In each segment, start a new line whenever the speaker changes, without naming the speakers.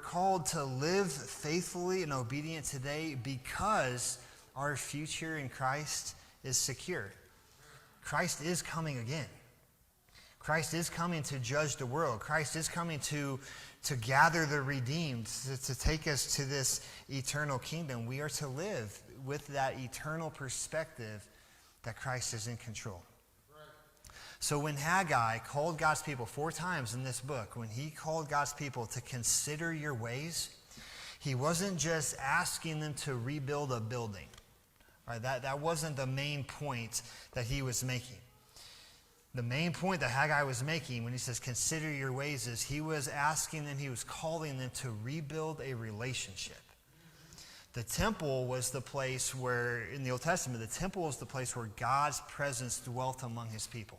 called to live faithfully and obedient today because our future in Christ is secure. Christ is coming again. Christ is coming to judge the world. Christ is coming to gather the redeemed, to take us to this eternal kingdom. We are to live with that eternal perspective that Christ is in control. So when Haggai called God's people 4 times in this book, when he called God's people to consider your ways, he wasn't just asking them to rebuild a building. Right? That wasn't the main point that he was making. The main point that Haggai was making when he says consider your ways is he was asking them, he was calling them to rebuild a relationship. The temple was the place where, in the Old Testament, the temple was the place where God's presence dwelt among his people.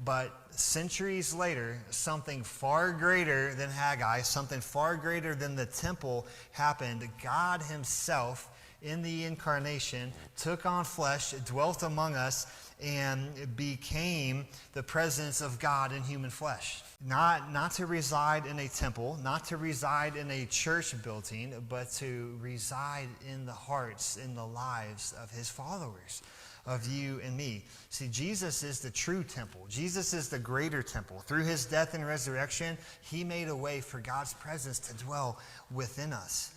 But centuries later, something far greater than Haggai, something far greater than the temple happened. God himself, in the incarnation, took on flesh, dwelt among us, and became the presence of God in human flesh. Not to reside in a temple, not to reside in a church building, but to reside in the hearts, in the lives of his followers, of you and me. See, Jesus is the true temple. Jesus is the greater temple. Through his death and resurrection, he made a way for God's presence to dwell within us.